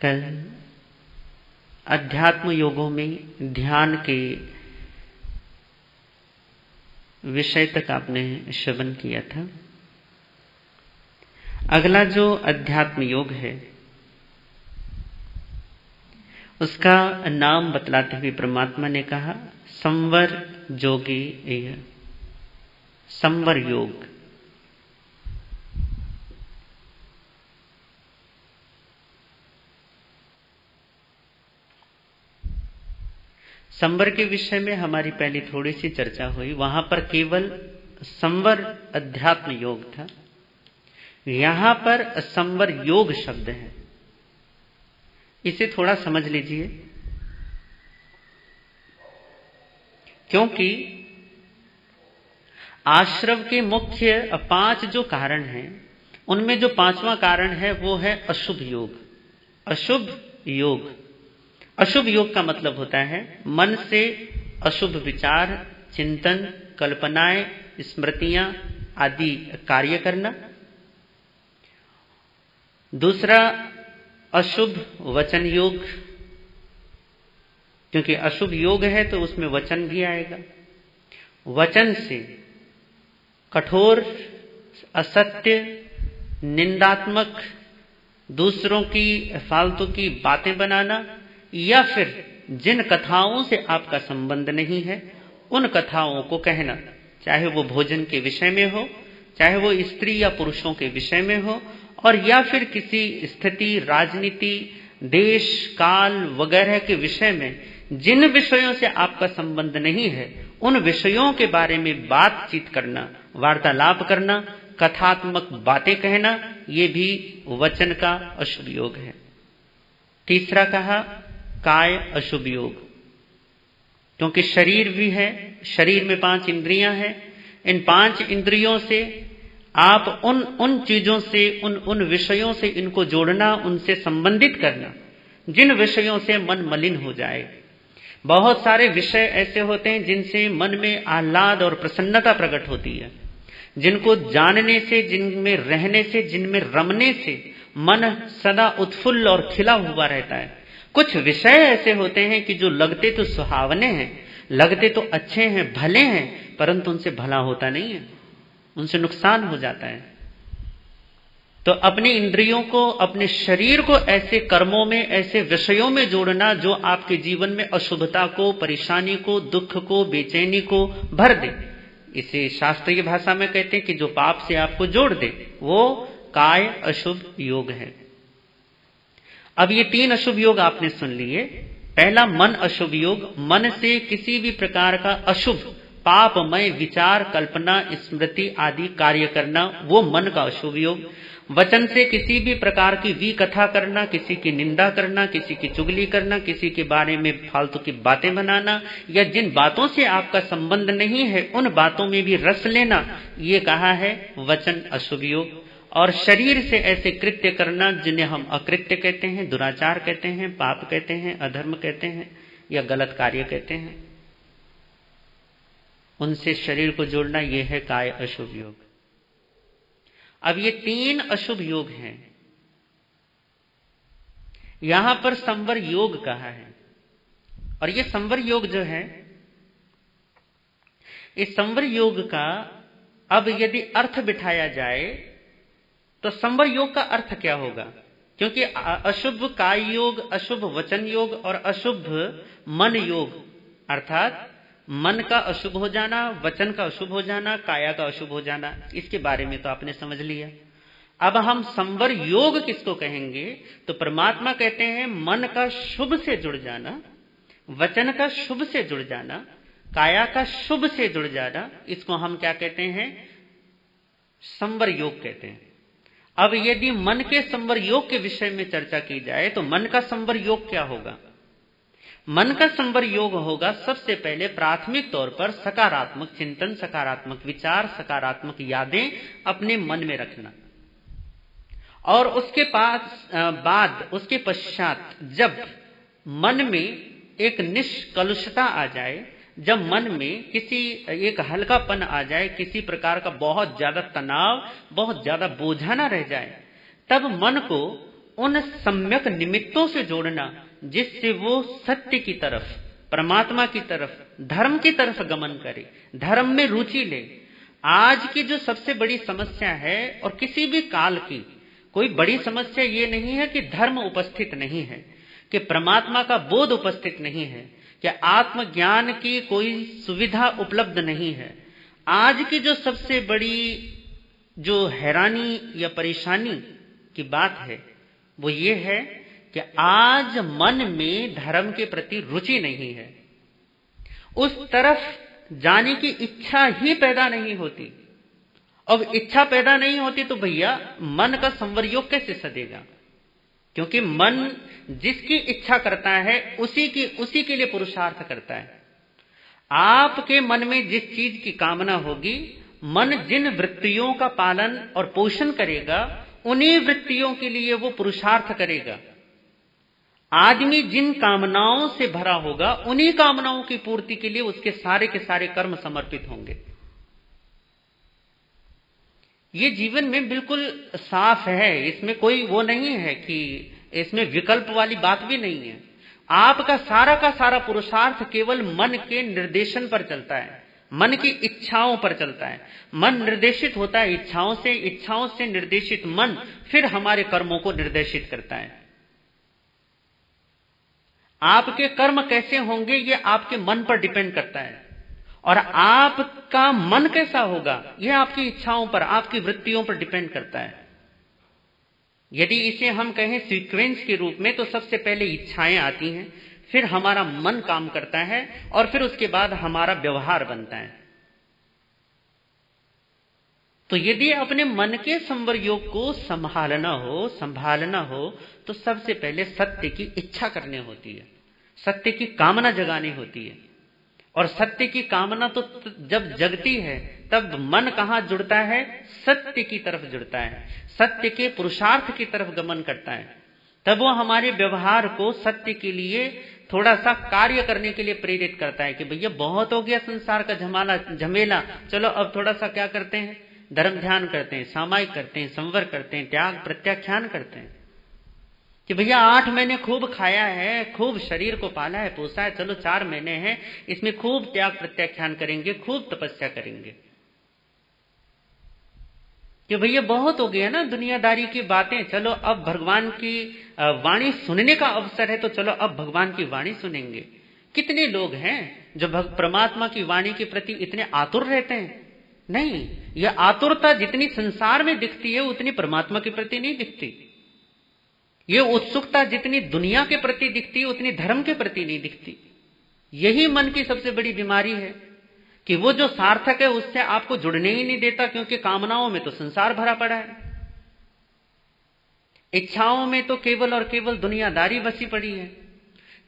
कल अध्यात्म योगों में ध्यान के विषय तक आपने श्रवण किया था। अगला जो अध्यात्म योग है उसका नाम बतलाते हुए परमात्मा ने कहा संवर जोगी संवर योग। संवर के विषय में हमारी पहले थोड़ी सी चर्चा हुई। वहां पर केवल संवर अध्यात्म योग था, यहां पर संवर योग शब्द है। इसे थोड़ा समझ लीजिए, क्योंकि आश्रम के मुख्य 5 जो कारण हैं उनमें जो 5वां कारण है वो है अशुभ योग। अशुभ योग, अशुभ योग का मतलब होता है मन से अशुभ विचार, चिंतन, कल्पनाएं, स्मृतियां आदि कार्य करना। दूसरा अशुभ वचन योग, क्योंकि अशुभ योग है तो उसमें वचन भी आएगा। वचन से कठोर, असत्य, निंदात्मक, दूसरों की फालतू की बातें बनाना, या फिर जिन कथाओं से आपका संबंध नहीं है उन कथाओं को कहना, चाहे वो भोजन के विषय में हो, चाहे वो स्त्री या पुरुषों के विषय में हो, और या फिर किसी स्थिति, राजनीति, देश काल वगैरह के विषय में जिन विषयों से आपका संबंध नहीं है उन विषयों के बारे में बातचीत करना, वार्तालाप करना, कथात्मक बातें कहना, ये भी वचन का अशुभ योग है। तीसरा कहा काय अशुभ योग, क्योंकि शरीर भी है, शरीर में 5 इंद्रियां हैं। इन 5 इंद्रियों से आप उन चीजों से, उन विषयों से इनको जोड़ना, उनसे संबंधित करना जिन विषयों से मन मलिन हो जाए। बहुत सारे विषय ऐसे होते हैं जिनसे मन में आह्लाद और प्रसन्नता प्रकट होती है, जिनको जानने से, जिनमें रहने से, जिनमें रमने से मन सदा उत्फुल्ल और खिला हुआ रहता है। कुछ विषय ऐसे होते हैं कि जो लगते तो सुहावने हैं, लगते तो अच्छे हैं, भले हैं, परंतु उनसे भला होता नहीं है, उनसे नुकसान हो जाता है। तो अपने इंद्रियों को, अपने शरीर को ऐसे कर्मों में, ऐसे विषयों में जोड़ना जो आपके जीवन में अशुभता को, परेशानी को, दुख को, बेचैनी को भर दे। इसे शास्त्रीय भाषा में कहते हैं कि जो पाप से आपको जोड़ दे, वो काय अशुभ योग है। अब ये 3 अशुभ योग आपने सुन लिए। पहला मन अशुभ योग, मन से किसी भी प्रकार का अशुभ पापमय विचार, कल्पना, स्मृति आदि कार्य करना, वो मन का अशुभ योग। वचन से किसी भी प्रकार की विकथा करना, किसी की निंदा करना, किसी की चुगली करना, किसी के बारे में फालतू की बातें बनाना, या जिन बातों से आपका संबंध नहीं है उन बातों में भी रस लेना, ये कहा है वचन अशुभ योग। और शरीर से ऐसे कृत्य करना जिन्हें हम अकृत्य कहते हैं, दुराचार कहते हैं, पाप कहते हैं, अधर्म कहते हैं, या गलत कार्य कहते हैं, उनसे शरीर को जोड़ना, यह है काय अशुभ योग। अब ये 3 अशुभ योग हैं, यहां पर संवर योग कहा है। और ये संवर योग जो है, इस संवर योग का अब यदि अर्थ बिठाया जाए तो संवर योग का अर्थ क्या होगा? क्योंकि अशुभ काय योग, अशुभ वचन योग और अशुभ मन योग, अर्थात मन का अशुभ हो जाना, वचन का अशुभ हो जाना, काया का अशुभ हो जाना, इसके बारे में तो आपने समझ लिया। अब हम संवर योग किसको कहेंगे? तो परमात्मा कहते हैं मन का शुभ से जुड़ जाना, वचन का शुभ से जुड़ जाना, काया का शुभ से जुड़ जाना, इसको हम क्या कहते हैं? संवर योग कहते हैं। अब यदि मन के संवर योग के विषय में चर्चा की जाए तो मन का संवर योग क्या होगा? मन का संवर योग होगा सबसे पहले प्राथमिक तौर पर सकारात्मक चिंतन, सकारात्मक विचार, सकारात्मक यादें अपने मन में रखना। और उसके बाद उसके पश्चात जब मन में एक निष्कलुषता आ जाए, जब मन में किसी एक हल्कापन आ जाए, किसी प्रकार का बहुत ज्यादा तनाव, बहुत ज्यादा बोझा ना रह जाए, तब मन को उन सम्यक निमित्तों से जोड़ना जिससे वो सत्य की तरफ, परमात्मा की तरफ, धर्म की तरफ गमन करे, धर्म में रुचि ले। आज की जो सबसे बड़ी समस्या है और किसी भी काल की कोई बड़ी समस्या ये नहीं है कि धर्म उपस्थित नहीं है, कि परमात्मा का बोध उपस्थित नहीं है, कि आत्मज्ञान की कोई सुविधा उपलब्ध नहीं है। आज की जो सबसे बड़ी जो हैरानी या परेशानी की बात है वो ये है कि आज मन में धर्म के प्रति रुचि नहीं है, उस तरफ जाने की इच्छा ही पैदा नहीं होती। अब इच्छा पैदा नहीं होती तो भैया मन का संवरयोग कैसे सदेगा? क्योंकि मन जिसकी इच्छा करता है उसी के लिए पुरुषार्थ करता है। आपके मन में जिस चीज की कामना होगी, मन जिन वृत्तियों का पालन और पोषण करेगा, उन्हीं वृत्तियों के लिए वो पुरुषार्थ करेगा। आदमी जिन कामनाओं से भरा होगा, उन्हीं कामनाओं की पूर्ति के लिए उसके सारे के सारे कर्म समर्पित होंगे। ये जीवन में बिल्कुल साफ है, इसमें कोई वो नहीं है कि इसमें विकल्प वाली बात भी नहीं है। आपका सारा का सारा पुरुषार्थ केवल मन के निर्देशन पर चलता है, मन की इच्छाओं पर चलता है। मन निर्देशित होता है इच्छाओं से, इच्छाओं से निर्देशित मन फिर हमारे कर्मों को निर्देशित करता है। आपके कर्म कैसे होंगे ये आपके मन पर डिपेंड करता है, और आपका मन कैसा होगा यह आपकी इच्छाओं पर, आपकी वृत्तियों पर डिपेंड करता है। यदि इसे हम कहें सीक्वेंस के रूप में, तो सबसे पहले इच्छाएं आती हैं, फिर हमारा मन काम करता है, और फिर उसके बाद हमारा व्यवहार बनता है। तो यदि अपने मन के संवरयोग को संभालना हो तो सबसे पहले सत्य की इच्छा करनी होती है, सत्य की कामना जगानी होती है। और सत्य की कामना तो जब जगती है तब मन कहां जुड़ता है? सत्य की तरफ जुड़ता है, सत्य के पुरुषार्थ की तरफ गमन करता है। तब वो हमारे व्यवहार को सत्य के लिए थोड़ा सा कार्य करने के लिए प्रेरित करता है कि भैया बहुत हो गया संसार का झमेला, चलो अब थोड़ा सा क्या करते हैं, धर्म ध्यान करते हैं, सामायिक करते हैं, संवर करते हैं, त्याग प्रत्याख्यान करते हैं। कि भैया 8 महीने खूब खाया है, खूब शरीर को पाला है, पोसा है, चलो 4 महीने हैं, इसमें खूब त्याग प्रत्याख्यान करेंगे, खूब तपस्या करेंगे। कि भैया बहुत हो गया ना दुनियादारी की बातें, चलो अब भगवान की वाणी सुनने का अवसर है, तो चलो अब भगवान की वाणी सुनेंगे। कितने लोग हैं जो परमात्मा की वाणी के प्रति इतने आतुर रहते हैं? नहीं, यह आतुरता जितनी संसार में दिखती है उतनी परमात्मा के प्रति नहीं दिखती। ये उत्सुकता जितनी दुनिया के प्रति दिखती है उतनी धर्म के प्रति नहीं दिखती। यही मन की सबसे बड़ी बीमारी है कि वो जो सार्थक है उससे आपको जुड़ने ही नहीं देता, क्योंकि कामनाओं में तो संसार भरा पड़ा है, इच्छाओं में तो केवल और केवल दुनियादारी बसी पड़ी है।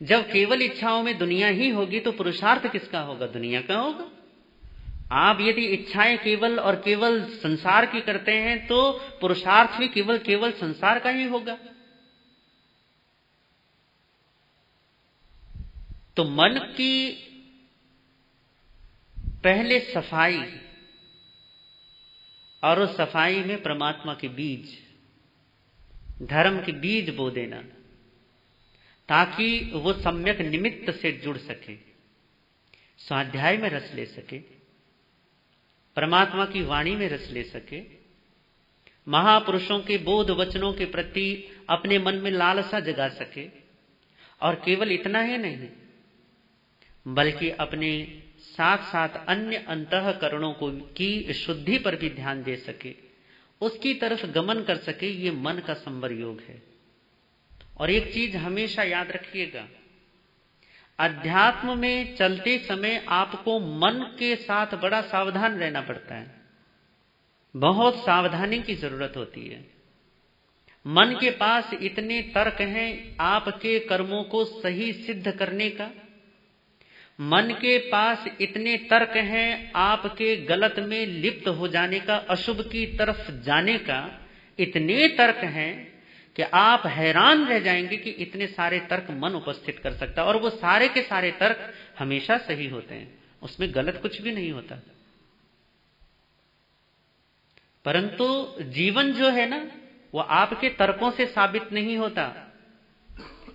जब केवल इच्छाओं में दुनिया ही होगी तो पुरुषार्थ किसका होगा? दुनिया का होगा। आप यदि इच्छाएं केवल और केवल संसार की करते हैं तो पुरुषार्थ भी केवल संसार का ही होगा। तो मन की पहले सफाई, और उस सफाई में परमात्मा के बीज, धर्म के बीज बो देना, ताकि वो सम्यक निमित्त से जुड़ सके, स्वाध्याय में रस ले सके, परमात्मा की वाणी में रस ले सके, महापुरुषों के बोध वचनों के प्रति अपने मन में लालसा जगा सके। और केवल इतना ही नहीं, बल्कि अपने साथ साथ अन्य अंतःकरणों को की शुद्धि पर भी ध्यान दे सके, उसकी तरफ गमन कर सके। ये मन का संवर योग है। और एक चीज हमेशा याद रखिएगा, अध्यात्म में चलते समय आपको मन के साथ बड़ा सावधान रहना पड़ता है, बहुत सावधानी की जरूरत होती है। मन के पास इतने तर्क हैं आपके कर्मों को सही सिद्ध करने का, मन के पास इतने तर्क हैं आपके गलत में लिप्त हो जाने का, अशुभ की तरफ जाने का, इतने तर्क हैं कि आप हैरान रह जाएंगे कि इतने सारे तर्क मन उपस्थित कर सकता है। और वो सारे के सारे तर्क हमेशा सही होते हैं, उसमें गलत कुछ भी नहीं होता। परंतु जीवन जो है ना, वो आपके तर्कों से साबित नहीं होता।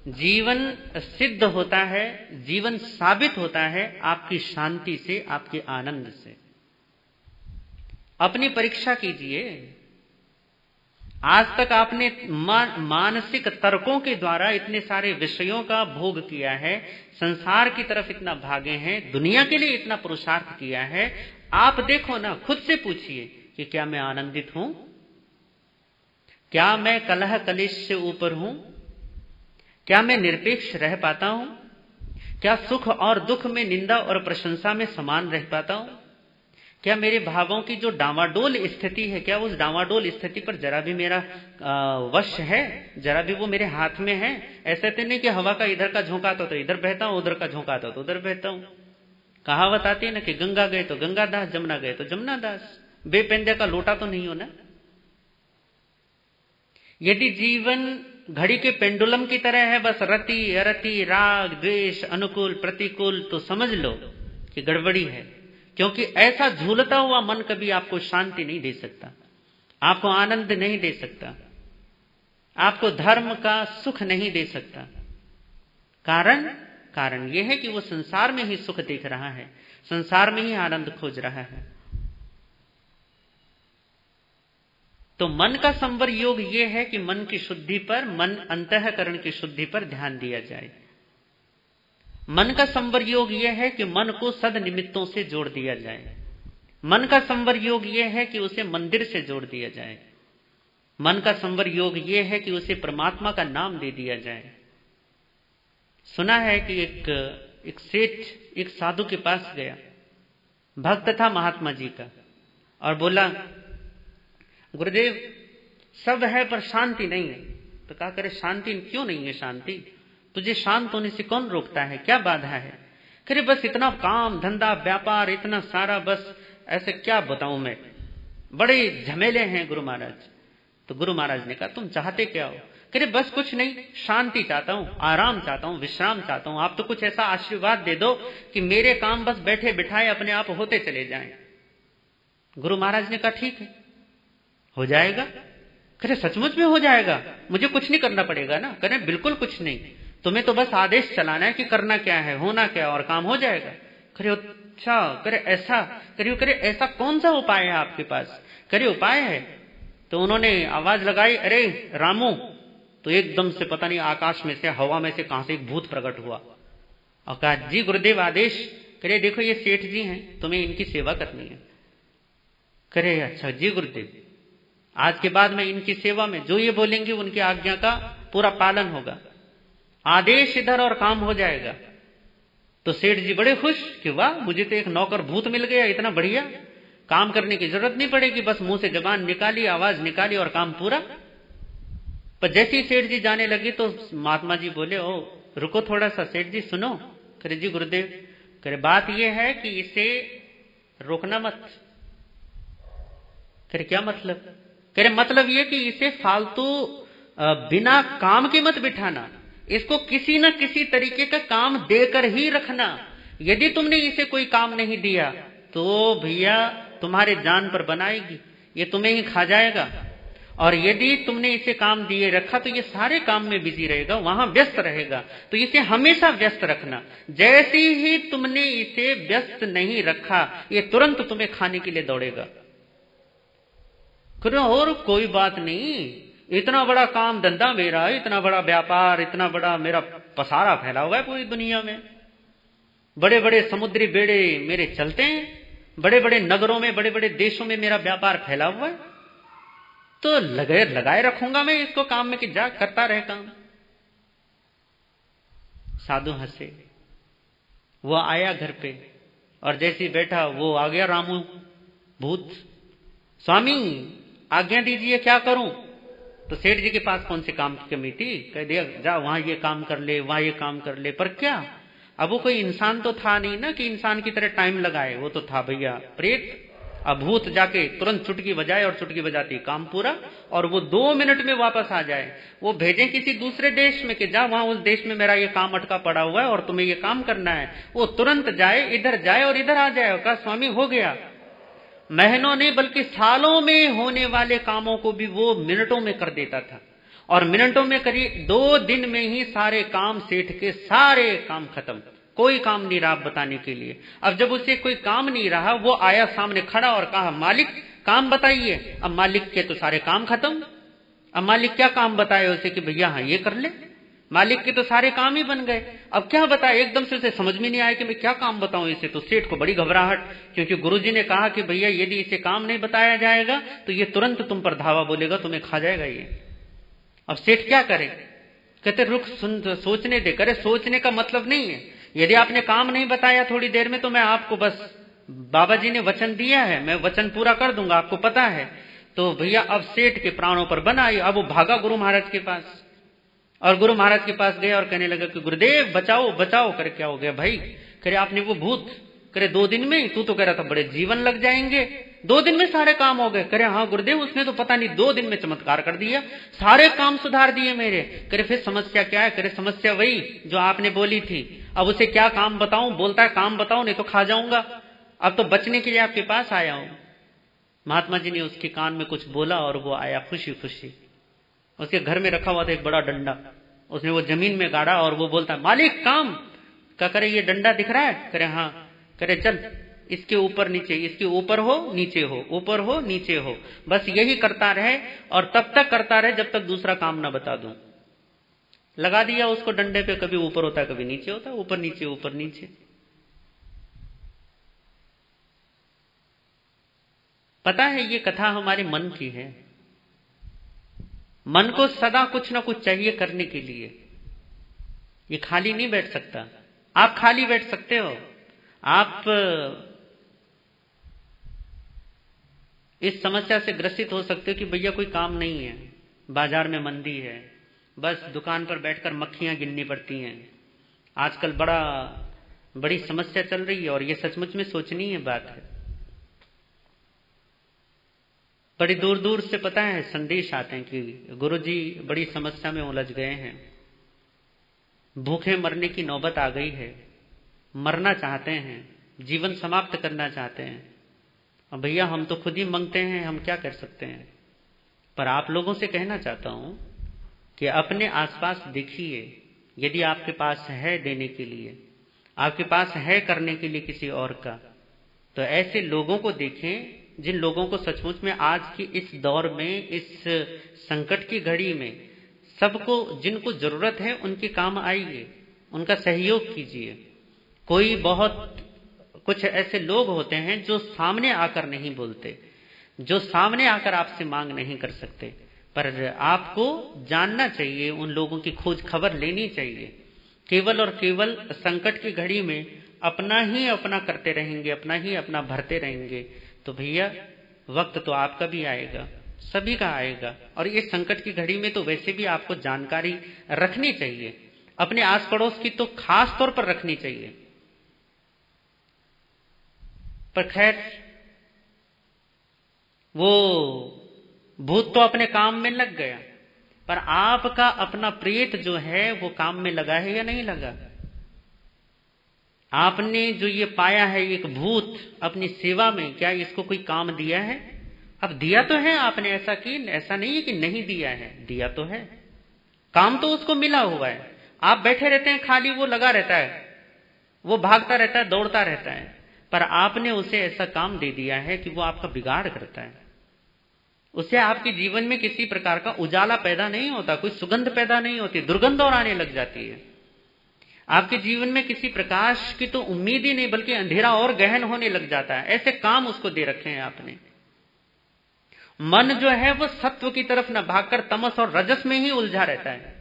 जीवन सिद्ध होता है, जीवन साबित होता है आपकी शांति से, आपके आनंद से। अपनी परीक्षा कीजिए। आज तक आपने मानसिक तर्कों के द्वारा इतने सारे विषयों का भोग किया है, संसार की तरफ इतना भागे हैं, दुनिया के लिए इतना पुरुषार्थ किया है। आप देखो ना, खुद से पूछिए कि क्या मैं आनंदित हूं? क्या मैं कलह कलेश से ऊपर हूं? क्या मैं निरपेक्ष रह पाता हूं? क्या सुख और दुख में, निंदा और प्रशंसा में समान रह पाता हूं? क्या मेरे भावों की जो डावाडोल स्थिति है, क्या उस डावाडोल स्थिति पर जरा भी मेरा वश है? जरा भी वो मेरे हाथ में है? ऐसे तो नहीं कि हवा का इधर का झोंका तो इधर बहता हूं, उधर का झोंका तो उधर बहता हूं। कहावत आती है ना कि गंगा गए तो गंगा दास, जमुना गए तो जमुना दास। बेपेंदे का लोटा तो नहीं हो ना। यदि जीवन घड़ी के पेंडुलम की तरह है, बस रति अरति, राग द्वेष, अनुकूल प्रतिकूल, तो समझ लो कि गड़बड़ी है। क्योंकि ऐसा झूलता हुआ मन कभी आपको शांति नहीं दे सकता, आपको आनंद नहीं दे सकता, आपको धर्म का सुख नहीं दे सकता। कारण यह है कि वो संसार में ही सुख देख रहा है, संसार में ही आनंद खोज रहा है। तो मन का संवर योग ये है कि मन की शुद्धि पर, मन अंतःकरण की शुद्धि पर ध्यान दिया जाए। मन का संवर योग यह है कि मन को सद निमित्तों से जोड़ दिया जाए। मन का संवर योग यह है कि उसे मंदिर से जोड़ दिया जाए। मन का संवर योग यह है कि उसे परमात्मा का नाम दे दिया जाए। सुना है कि एक सेठ एक साधु के पास गया, भक्त था महात्मा जी का, और बोला, गुरुदेव सब है पर शांति नहीं है। तो कहा, करे शांति क्यों नहीं है? शांति तुझे शांत होने से कौन रोकता है? क्या बाधा है? करे बस इतना काम धंधा व्यापार इतना सारा, बस ऐसे क्या बताऊं मैं, बड़े झमेले हैं गुरु महाराज। तो गुरु महाराज ने कहा, तुम चाहते क्या हो? करे बस कुछ नहीं, शांति चाहता हूं, आराम चाहता हूं, विश्राम चाहता हूं। आप तो कुछ ऐसा आशीर्वाद दे दो कि मेरे काम बस बैठे बिठाए अपने आप होते चले जाएं। गुरु महाराज ने कहा, ठीक है, हो जाएगा। करे सचमुच में हो जाएगा? मुझे कुछ नहीं करना पड़ेगा ना? करे बिल्कुल कुछ नहीं, तुम्हें तो बस आदेश चलाना है कि करना क्या है, होना क्या, और काम हो जाएगा। करे अच्छा, करे ऐसा, करे ऐसा कौन सा उपाय है आपके पास? करे उपाय है। तो उन्होंने आवाज लगाई, अरे रामू। तो एकदम से पता नहीं आकाश में से, हवा में से कहां से एक भूत प्रकट हुआ और कहा, जी गुरुदेव आदेश। करे देखो ये सेठ जी हैं, तुम्हें इनकी सेवा करनी है। करे अच्छा जी गुरुदेव, आज के बाद मैं इनकी सेवा में जो ये बोलेंगे उनकी आज्ञा का पूरा पालन होगा, आदेश इधर और काम हो जाएगा। तो सेठ जी बड़े खुश कि वाह, मुझे तो एक नौकर भूत मिल गया, इतना बढ़िया, काम करने की जरूरत नहीं पड़ेगी, बस मुंह से जबान निकाली, आवाज निकाली और काम पूरा। पर जैसे ही सेठ जी जाने लगे तो महात्मा जी बोले, ओ रुको थोड़ा सा सेठ जी, सुनो। करे जी गुरुदेव। करे बात यह है कि इसे रोकना मत। करे क्या मतलब? करे मतलब ये कि इसे फालतू बिना काम के मत बिठाना, इसको किसी न किसी तरीके का काम देकर ही रखना। यदि तुमने इसे कोई काम नहीं दिया तो भैया तुम्हारे जान पर बनाएगी, ये तुम्हें ही खा जाएगा। और यदि तुमने इसे काम दिए रखा तो ये सारे काम में बिजी रहेगा, वहां व्यस्त रहेगा। तो इसे हमेशा व्यस्त रखना। जैसे ही तुमने इसे व्यस्त नहीं रखा, ये तुरंत तुम्हें खाने के लिए दौड़ेगा। और कोई बात नहीं, इतना बड़ा काम धंधा मेरा, इतना बड़ा व्यापार, इतना बड़ा मेरा पसारा फैला हुआ है पूरी दुनिया में, बड़े बड़े समुद्री बेड़े मेरे चलते हैं, बड़े बड़े नगरों में, बड़े बड़े देशों में मेरा व्यापार फैला हुआ है, तो लगाए रखूंगा मैं इसको काम में कि जा करता रहे काम। साधु हंसे। वो आया घर पे और जैसे ही बैठा वो आ गया रामू भूत। स्वामी आज्ञा दीजिए, क्या करूं? तो सेठ जी के पास कौन से काम की कमी थी? कह दिया जा वहां ये काम कर ले, वहां ये काम कर ले। पर क्या, अब वो कोई इंसान तो था नहीं ना कि इंसान की तरह टाइम लगाए, वो तो था भैया प्रेत। अब भूत जाके तुरंत चुटकी बजाए और चुटकी बजाती काम पूरा, और वो 2 मिनट में वापस आ जाए। वो भेजे किसी दूसरे देश में कि जा वहां उस देश में मेरा ये काम अटका पड़ा हुआ है और तुम्हें ये काम करना है। वो तुरंत जाए, इधर जाए और इधर आ जाए। कहा स्वामी हो गया। महीनों नहीं बल्कि सालों में होने वाले कामों को भी वो मिनटों में कर देता था। और मिनटों में करीब 2 दिन में ही सारे काम सेठ के सारे काम खत्म, कोई काम नहीं रहा बताने के लिए। अब जब उसे कोई काम नहीं रहा, वो आया सामने खड़ा और कहा मालिक काम बताइए। अब मालिक के तो सारे काम खत्म। अब मालिक क्या काम बताए उसे कि भैया हाँ ये कर ले, मालिक के तो सारे काम ही बन गए। अब क्या बताए, एकदम से उसे समझ में नहीं आया कि मैं क्या काम बताऊं इसे। तो सेठ को बड़ी घबराहट, क्योंकि गुरुजी ने कहा कि भैया यदि इसे काम नहीं बताया जाएगा तो ये तुरंत तुम पर धावा बोलेगा, तुम्हें खा जाएगा ये। अब सेठ क्या करे, कहते रुक सोचने दे। करे सोचने का मतलब नहीं है, यदि आपने काम नहीं बताया थोड़ी देर में तो मैं आपको बस, बाबा जी ने वचन दिया है, मैं वचन पूरा कर दूंगा, आपको पता है। तो भैया अब सेठ के प्राणों पर बना। अब वो भागा गुरु महाराज के पास, और गुरु महाराज के पास गया और कहने लगा कि गुरुदेव बचाओ बचाओ। करे क्या हो गया भाई? करे आपने वो भूत, करे 2 दिन में, तू तो कह रहा था बड़े जीवन लग जाएंगे, 2 दिन में सारे काम हो गए। करे हाँ गुरुदेव, उसने तो पता नहीं 2 दिन में चमत्कार कर दिया, सारे काम सुधार दिए मेरे। करे फिर समस्या क्या है? करे समस्या वही जो आपने बोली थी। अब उसे क्या काम बताऊं? बोलता है काम बताओ नहीं तो खा जाऊंगा। अब तो बचने के लिए आपके पास आया हूं। महात्मा जी ने उसके कान में कुछ बोला और वो आया खुशी खुशी। उसके घर में रखा हुआ था एक बड़ा डंडा, उसने वो जमीन में गाड़ा और वो बोलता है मालिक काम का। करे ये डंडा दिख रहा है? करे हाँ। करे चल इसके ऊपर नीचे, इसके ऊपर हो नीचे हो, ऊपर हो नीचे हो, बस यही करता रहे और तब तक करता रहे जब तक दूसरा काम ना बता दूं। लगा दिया उसको डंडे पे, कभी ऊपर होता कभी नीचे होता, ऊपर नीचे ऊपर नीचे। पता है ये कथा हमारे मन की है। मन को सदा कुछ ना कुछ चाहिए करने के लिए, ये खाली नहीं बैठ सकता। आप खाली बैठ सकते हो, आप इस समस्या से ग्रसित हो सकते हो कि भैया कोई काम नहीं है, बाजार में मंदी है, बस दुकान पर बैठकर मक्खियां गिननी पड़ती हैं। आजकल बड़ी समस्या चल रही है और ये सचमुच में सोचनीय बात है। बड़ी दूर दूर से पता है संदेश आते हैं कि गुरुजी बड़ी समस्या में उलझ गए हैं, भूखे मरने की नौबत आ गई है, मरना चाहते हैं, जीवन समाप्त करना चाहते हैं। अब भैया हम तो खुद ही मांगते हैं, हम क्या कर सकते हैं। पर आप लोगों से कहना चाहता हूं कि अपने आसपास देखिए, यदि आपके पास है देने के लिए, आपके पास है करने के लिए किसी और का, तो ऐसे लोगों को देखें जिन लोगों को सचमुच में आज की इस दौर में, इस संकट की घड़ी में सबको जिनको जरूरत है उनके काम आइए, उनका सहयोग कीजिए। कोई बहुत कुछ ऐसे लोग होते हैं जो सामने आकर नहीं बोलते, जो सामने आकर आपसे मांग नहीं कर सकते, पर आपको जानना चाहिए, उन लोगों की खोज खबर लेनी चाहिए। केवल और केवल संकट की घड़ी में अपना ही अपना करते रहेंगे, अपना ही अपना भरते रहेंगे, तो भैया वक्त तो आपका भी आएगा, सभी का आएगा। और इस संकट की घड़ी में तो वैसे भी आपको जानकारी रखनी चाहिए, अपने आस पड़ोस की तो खास तौर पर रखनी चाहिए। पर खैर वो भूत तो अपने काम में लग गया, पर आपका अपना प्रेत जो है वो काम में लगा है या नहीं लगा? आपने जो ये पाया है एक भूत अपनी सेवा में, क्या इसको कोई काम दिया है? अब दिया तो है आपने, ऐसा नहीं है कि नहीं दिया है, दिया तो है, काम तो उसको मिला हुआ है। आप बैठे रहते हैं खाली, वो लगा रहता है, वो भागता रहता है, दौड़ता रहता है, पर आपने उसे ऐसा काम दे दिया है कि वो आपका बिगाड़ करता है। उससे आपके जीवन में किसी प्रकार का उजाला पैदा नहीं होता, कोई सुगंध पैदा नहीं होती, दुर्गंध और आने लग जाती है। आपके जीवन में किसी प्रकाश की तो उम्मीद ही नहीं, बल्कि अंधेरा और गहन होने लग जाता है। ऐसे काम उसको दे रखे हैं आपने। मन जो है वो सत्व की तरफ न भागकर तमस और रजस में ही उलझा रहता है।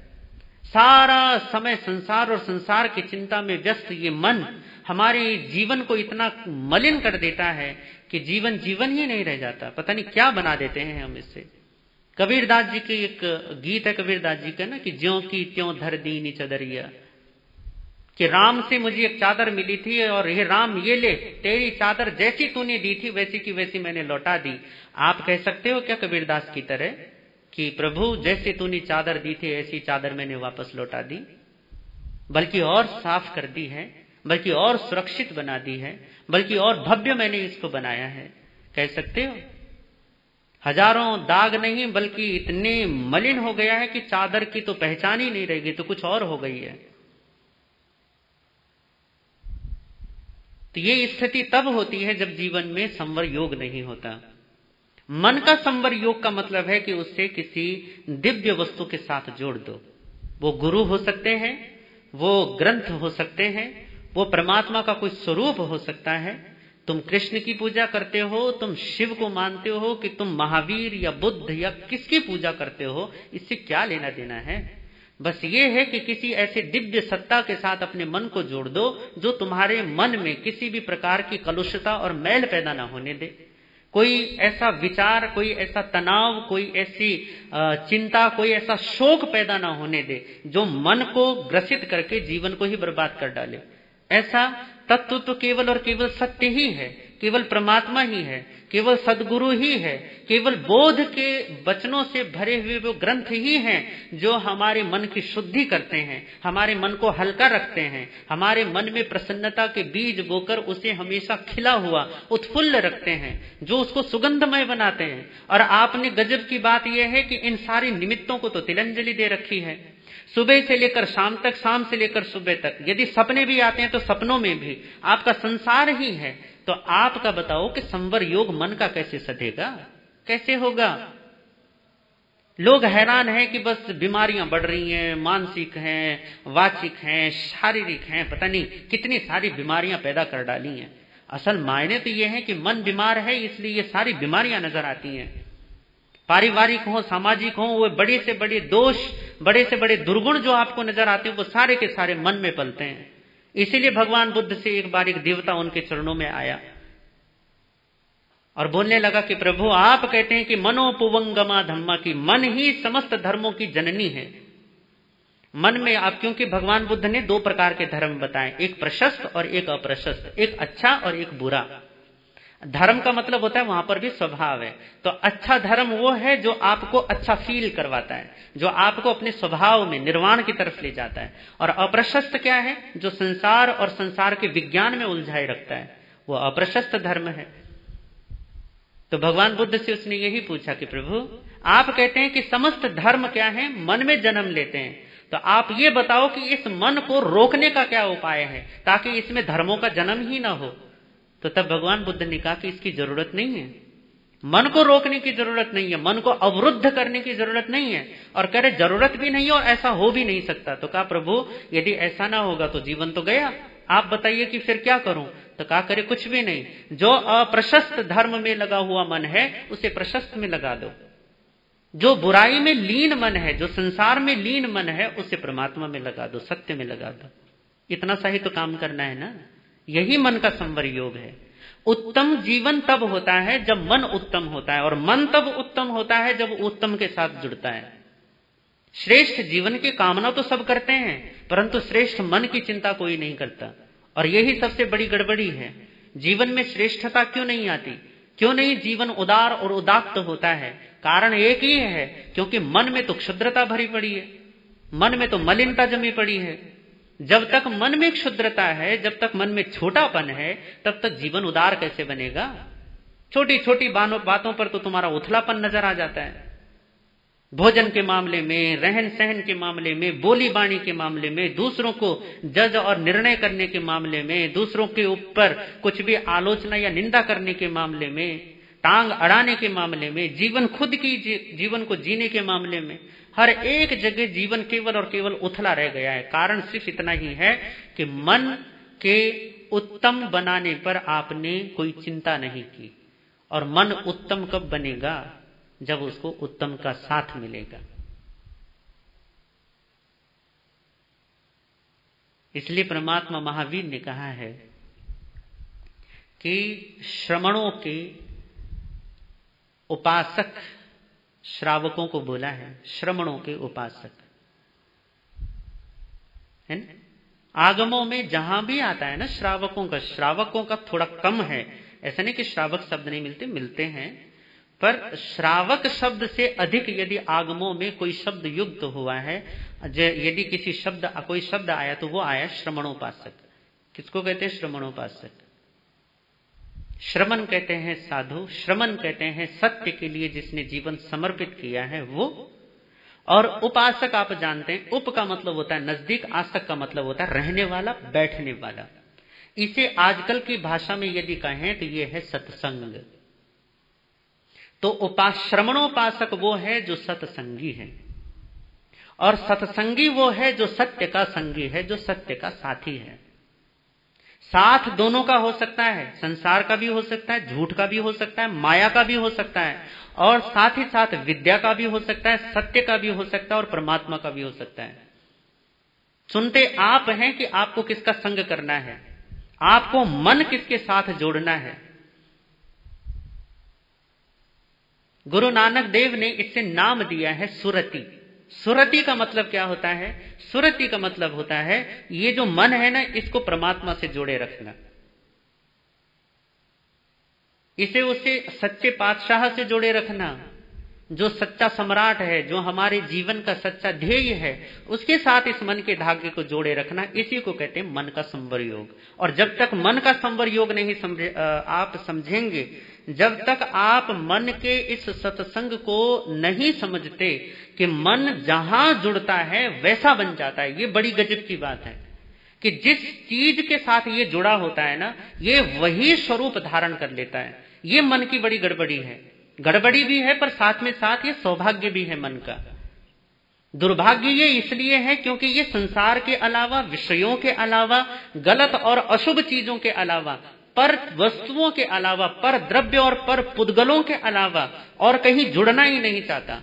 सारा समय संसार और संसार की चिंता में व्यस्त ये मन हमारे जीवन को इतना मलिन कर देता है कि जीवन जीवन ही नहीं रह जाता। पता नहीं क्या बना देते हैं हम इससे। कबीरदास जी के एक गीत है कबीरदास जी का ना, कि ज्यों की त्यों धर दीनी चदरिया, कि राम से मुझे एक चादर मिली थी और हे राम ये ले, तेरी चादर जैसी तूने दी थी वैसी की वैसी मैंने लौटा दी। आप कह सकते हो क्या कबीरदास की तरह कि प्रभु जैसे तूने चादर दी थी ऐसी चादर मैंने वापस लौटा दी, बल्कि और साफ कर दी है, बल्कि और सुरक्षित बना दी है, बल्कि और भव्य मैंने इसको बनाया है। कह सकते हो? हजारों दाग नहीं, बल्कि इतने मलिन हो गया है कि चादर की तो पहचान ही नहीं रहेगी, तो कुछ और हो गई है। तो ये स्थिति तब होती है जब जीवन में संवर योग नहीं होता। मन का संवर योग का मतलब है कि उससे किसी दिव्य वस्तु के साथ जोड़ दो। वो गुरु हो सकते हैं, वो ग्रंथ हो सकते हैं, वो परमात्मा का कोई स्वरूप हो सकता है। तुम कृष्ण की पूजा करते हो, तुम शिव को मानते हो, कि तुम महावीर या बुद्ध या किसकी पूजा करते हो, इससे क्या लेना देना है। बस ये है कि किसी ऐसे दिव्य सत्ता के साथ अपने मन को जोड़ दो जो तुम्हारे मन में किसी भी प्रकार की कलुषता और मैल पैदा ना होने दे। कोई ऐसा विचार, कोई ऐसा तनाव, कोई ऐसी चिंता, कोई ऐसा शोक पैदा ना होने दे जो मन को ग्रसित करके जीवन को ही बर्बाद कर डाले। ऐसा तत्व तो केवल और केवल सत्य ही है, केवल परमात्मा ही है, केवल सदगुरु ही है, केवल बोध के वचनों से भरे हुए वो ग्रंथ ही हैं जो हमारे मन की शुद्धि करते हैं, हमारे मन को हल्का रखते हैं, हमारे मन में प्रसन्नता के बीज बोकर उसे हमेशा खिला हुआ उत्फुल्ल रखते हैं, जो उसको सुगंधमय बनाते हैं। और आपने गजब की बात यह है कि इन सारी निमित्तों को तो तिलांजलि दे रखी है। सुबह से लेकर शाम तक, शाम से लेकर सुबह तक, यदि सपने भी आते हैं तो सपनों में भी आपका संसार ही है। तो आपका बताओ कि संवर योग मन का कैसे सधेगा, कैसे होगा? लोग हैरान हैं कि बस बीमारियां बढ़ रही हैं, मानसिक हैं, वाचिक हैं, शारीरिक हैं, पता नहीं कितनी सारी बीमारियां पैदा कर डाली हैं। असल मायने तो यह है कि मन बीमार है, इसलिए ये सारी बीमारियां नजर आती हैं। पारिवारिक हो, सामाजिक हो, वो बड़े से बड़े दोष, बड़े से बड़े दुर्गुण जो आपको नजर आते हैं वो सारे के सारे मन में पलते हैं। इसीलिए भगवान बुद्ध से एक बार एक देवता उनके चरणों में आया और बोलने लगा कि प्रभु, आप कहते हैं कि मनोपुवंगमा धम्मा, की मन ही समस्त धर्मों की जननी है। मन में आप, क्योंकि भगवान बुद्ध ने दो प्रकार के धर्म बताए, एक प्रशस्त और एक अप्रशस्त, एक अच्छा और एक बुरा। धर्म का मतलब होता है वहां पर भी स्वभाव है। तो अच्छा धर्म वो है जो आपको अच्छा फील करवाता है, जो आपको अपने स्वभाव में निर्वाण की तरफ ले जाता है। और अप्रशस्त क्या है? जो संसार और संसार के विज्ञान में उलझाए रखता है, वो अप्रशस्त धर्म है। तो भगवान बुद्ध से उसने यही पूछा कि प्रभु, आप कहते हैं कि समस्त धर्म क्या है? मन में जन्म लेते हैं। तो आप ये बताओ कि इस मन को रोकने का क्या उपाय है ताकि इसमें धर्मों का जन्म ही ना हो। तो तब भगवान बुद्ध ने कहा कि इसकी जरूरत नहीं है, मन को रोकने की जरूरत नहीं है, मन को अवरुद्ध करने की जरूरत नहीं है। और कह रहे जरूरत भी नहीं है और ऐसा हो भी नहीं सकता। तो कहा प्रभु, यदि ऐसा ना होगा तो जीवन तो गया, आप बताइए कि फिर क्या करूं? तो कहा करे कुछ भी नहीं, जो अप्रशस्त धर्म में लगा हुआ मन है उसे प्रशस्त में लगा दो। जो बुराई में लीन मन है, जो संसार में लीन मन है, उसे परमात्मा में लगा दो, सत्य में लगा दो। इतना सा ही तो काम करना है ना। यही मन का संवर योग है। उत्तम जीवन तब होता है जब मन उत्तम होता है, और मन तब उत्तम होता है जब उत्तम के साथ जुड़ता है। श्रेष्ठ जीवन की कामना तो सब करते हैं, परंतु श्रेष्ठ मन की चिंता कोई नहीं करता। और यही सबसे बड़ी गड़बड़ी है। जीवन में श्रेष्ठता क्यों नहीं आती? क्यों नहीं जीवन उदार और उदात्त होता है? कारण एक ही है, क्योंकि मन में तो क्षुद्रता भरी पड़ी है, मन में तो मलिनता जमी पड़ी है। जब तक मन में क्षुद्रता है, जब तक मन में छोटापन है, तब तक जीवन उदार कैसे बनेगा? छोटी छोटी बातों पर तो तुम्हारा उथलापन नजर आ जाता है। भोजन के मामले में, रहन सहन के मामले में, बोली बाणी के मामले में, दूसरों को जज और निर्णय करने के मामले में, दूसरों के ऊपर कुछ भी आलोचना या निंदा करने के मामले में, टांग अड़ाने के मामले में, जीवन को जीने के मामले में, हर एक जगह जीवन केवल और केवल उथला रह गया है। कारण सिर्फ इतना ही है कि मन के उत्तम बनाने पर आपने कोई चिंता नहीं की। और मन उत्तम कब बनेगा? जब उसको उत्तम का साथ मिलेगा। इसलिए परमात्मा महावीर ने कहा है कि श्रमणों के उपासक, श्रावकों को बोला है श्रमणों के उपासक, है ना। आगमों में जहां भी आता है ना श्रावकों का थोड़ा कम है। ऐसा नहीं कि श्रावक शब्द नहीं मिलते, मिलते हैं, पर श्रावक शब्द से अधिक यदि आगमों में कोई शब्द युक्त हुआ है, यदि कोई शब्द आया तो वो आया श्रमणोपासक। किसको कहते हैं? श्रमणोपासक। श्रमण कहते हैं साधु, श्रमण कहते हैं सत्य के लिए जिसने जीवन समर्पित किया है वो। और उपासक आप जानते हैं, उप का मतलब होता है नजदीक, आसक का मतलब होता है रहने वाला, बैठने वाला। इसे आजकल की भाषा में यदि कहें तो ये है सत्संग। तो श्रमणोपासक वो है जो सत्संगी है, और सत्संगी वो है जो सत्य का संगी है, जो सत्य का साथी है। साथ दोनों का हो सकता है, संसार का भी हो सकता है, झूठ का भी हो सकता है, माया का भी हो सकता है, और साथ ही साथ विद्या का भी हो सकता है, सत्य का भी हो सकता है, और परमात्मा का भी हो सकता है। सुनते आप हैं कि आपको किसका संग करना है, आपको मन किसके साथ जोड़ना है। गुरु नानक देव ने इससे नाम दिया है सुरति। सुरति का मतलब क्या होता है? सुरति का मतलब होता है ये जो मन है ना, इसको परमात्मा से जोड़े रखना, इसे उसे सच्चे पातशाह से जोड़े रखना, जो सच्चा सम्राट है, जो हमारे जीवन का सच्चा ध्येय है, उसके साथ इस मन के धागे को जोड़े रखना, इसी को कहते हैं मन का संवर योग। और जब तक मन का संवर योग नहीं आप समझेंगे, जब तक आप मन के इस सत्संग को नहीं समझते कि मन जहां जुड़ता है वैसा बन जाता है। ये बड़ी गजब की बात है कि जिस चीज के साथ ये जुड़ा होता है ना, ये वही स्वरूप धारण कर लेता है। ये मन की बड़ी गड़बड़ी है, गड़बड़ी भी है, पर साथ में साथ ये सौभाग्य भी है मन का। दुर्भाग्य ये इसलिए है क्योंकि ये संसार के अलावा, विषयों के अलावा, गलत और अशुभ चीजों के अलावा, पर वस्तुओं के अलावा, पर द्रव्य और पर पुद्गलों के अलावा और कहीं जुड़ना ही नहीं चाहता।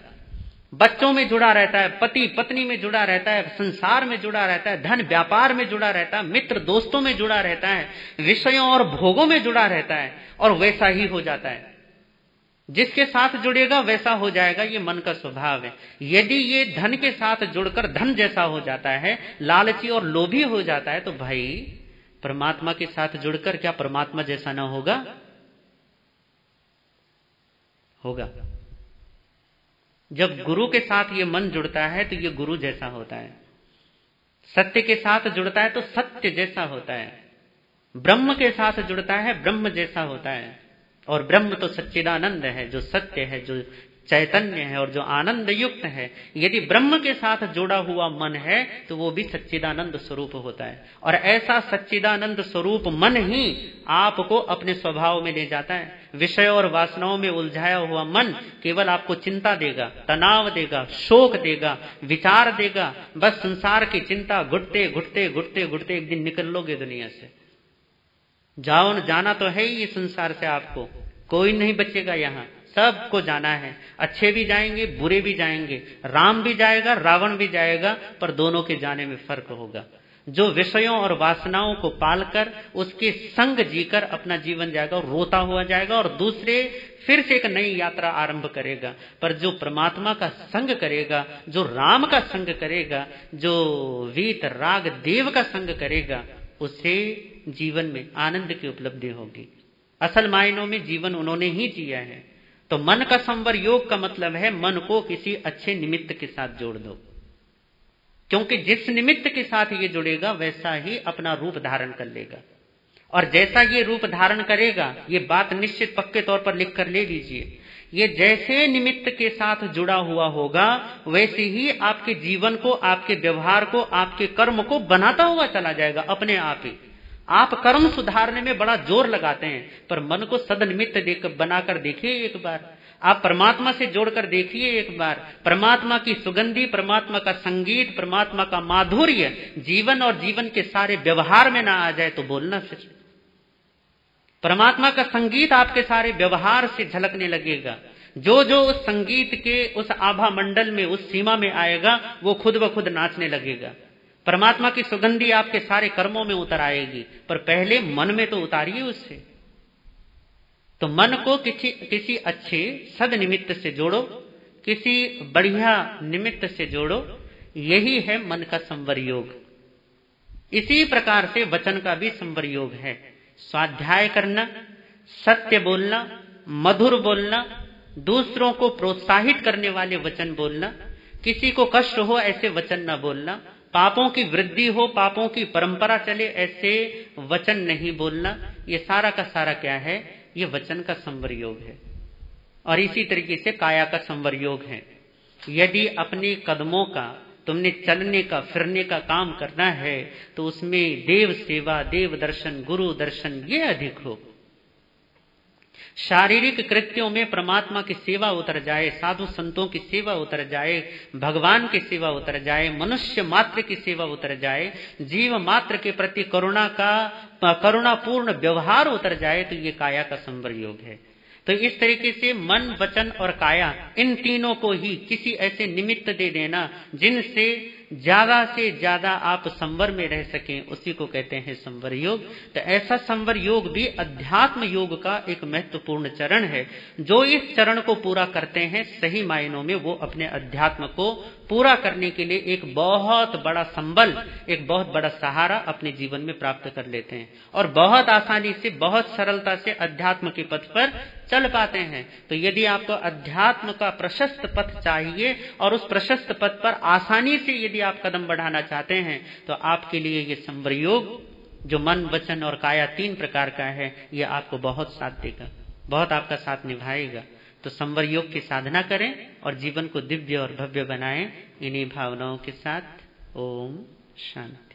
बच्चों में जुड़ा रहता है, पति पत्नी में जुड़ा रहता है, संसार में जुड़ा रहता है, धन व्यापार में जुड़ा रहता है, मित्र दोस्तों में जुड़ा रहता है, विषयों और भोगों में जुड़ा रहता है, और वैसा ही हो जाता है। जिसके साथ जुड़ेगा वैसा हो जाएगा, ये मन का स्वभाव है। यदि ये धन के साथ जुड़कर धन जैसा हो जाता है, लालची और लोभी हो जाता है, तो भाई परमात्मा के साथ जुड़कर क्या परमात्मा जैसा ना होगा? होगा। जब गुरु के साथ ये मन जुड़ता है तो ये गुरु जैसा होता है, सत्य के साथ जुड़ता है तो सत्य जैसा होता है, ब्रह्म के साथ जुड़ता है ब्रह्म जैसा होता है। और ब्रह्म तो सच्चिदानंद है, जो सत्य है, जो चैतन्य है और जो आनंद युक्त है। यदि ब्रह्म के साथ जुड़ा हुआ मन है तो वो भी सच्चिदानंद स्वरूप होता है, और ऐसा सच्चिदानंद स्वरूप मन ही आपको अपने स्वभाव में ले जाता है। विषय और वासनाओं में उलझाया हुआ मन केवल आपको चिंता देगा, तनाव देगा, शोक देगा, विचार देगा। बस संसार की चिंता घुटते घुटते घुटते घुटते एक दिन निकल लोगे दुनिया से। जाना तो है ही संसार से, आपको कोई नहीं बचेगा यहाँ, सबको जाना है। अच्छे भी जाएंगे, बुरे भी जाएंगे, राम भी जाएगा, रावण भी जाएगा, पर दोनों के जाने में फर्क होगा। जो विषयों और वासनाओं को पालकर उसके संग जीकर अपना जीवन जाएगा और रोता हुआ जाएगा, और दूसरे फिर से एक नई यात्रा आरंभ करेगा। पर जो परमात्मा का संग करेगा, जो राम का संग करेगा, जो वीत राग देव का संग करेगा, उसे जीवन में आनंद की उपलब्धि होगी। असल मायनों में जीवन उन्होंने ही जिया है। तो मन का संवर योग का मतलब है मन को किसी अच्छे निमित्त के साथ जोड़ दो, क्योंकि जिस निमित्त के साथ ये जुड़ेगा वैसा ही अपना रूप धारण कर लेगा। और जैसा ये रूप धारण करेगा, ये बात निश्चित पक्के तौर पर लिख कर ले लीजिए, ये जैसे निमित्त के साथ जुड़ा हुआ होगा वैसे ही आपके जीवन को, आपके व्यवहार को, आपके कर्म को बनाता हुआ चला जाएगा अपने आप ही। आप कर्म सुधारने में बड़ा जोर लगाते हैं, पर मन को सदनिमित्त बनाकर देखिए एक बार। आप परमात्मा से जोड़कर देखिए एक बार। परमात्मा की सुगंधी, परमात्मा का संगीत, परमात्मा का माधुर्य जीवन और जीवन के सारे व्यवहार में ना आ जाए तो बोलना फिर। परमात्मा का संगीत आपके सारे व्यवहार से झलकने लगेगा। जो जो उस संगीत के उस आभा मंडल में, उस सीमा में आएगा, वो खुद ब खुद नाचने लगेगा। परमात्मा की सुगंधी आपके सारे कर्मों में उतर आएगी, पर पहले मन में तो उतारिए उससे। तो मन को किसी अच्छे सदनिमित्त से जोड़ो, किसी बढ़िया निमित्त से जोड़ो। यही है मन का संवर योग। इसी प्रकार से वचन का भी संवर योग है। स्वाध्याय करना, सत्य बोलना, मधुर बोलना, दूसरों को प्रोत्साहित करने वाले वचन बोलना, किसी को कष्ट हो ऐसे वचन न बोलना, पापों की वृद्धि हो, पापों की परंपरा चले ऐसे वचन नहीं बोलना। ये सारा का सारा क्या है? ये वचन का संवर योग है। और इसी तरीके से काया का संवर योग है। यदि अपने कदमों का तुमने चलने का फिरने का काम करना है तो उसमें देव सेवा, देव दर्शन, गुरु दर्शन ये अधिक हो। शारीरिक कृत्यों में परमात्मा की सेवा उतर जाए, साधु संतों की सेवा उतर जाए, भगवान की सेवा उतर जाए, मनुष्य मात्र की सेवा उतर जाए, जीव मात्र के प्रति करुणापूर्ण व्यवहार उतर जाए, तो ये काया का संवर योग है। तो इस तरीके से मन, वचन और काया, इन तीनों को ही किसी ऐसे निमित्त दे देना जिनसे ज्यादा से ज्यादा आप संवर में रह सकें, उसी को कहते हैं संवर योग। तो ऐसा संवर योग भी अध्यात्म योग का एक महत्वपूर्ण चरण है। जो इस चरण को पूरा करते हैं, सही मायनों में वो अपने अध्यात्म को पूरा करने के लिए एक बहुत बड़ा संबल, एक बहुत बड़ा सहारा अपने जीवन में प्राप्त कर लेते हैं और बहुत आसानी से, बहुत सरलता से अध्यात्म के पथ पर चल पाते हैं। तो यदि आपको अध्यात्म का प्रशस्त पथ चाहिए और उस प्रशस्त पथ पर आसानी से यदि आप कदम बढ़ाना चाहते हैं, तो आपके लिए ये संवर योग जो मन, वचन और काया 3 प्रकार का है, ये आपको बहुत साथ देगा, बहुत आपका साथ निभाएगा। तो संवर योग की साधना करें और जीवन को दिव्य और भव्य बनाएं। इन्हीं भावनाओं के साथ ओम शांति।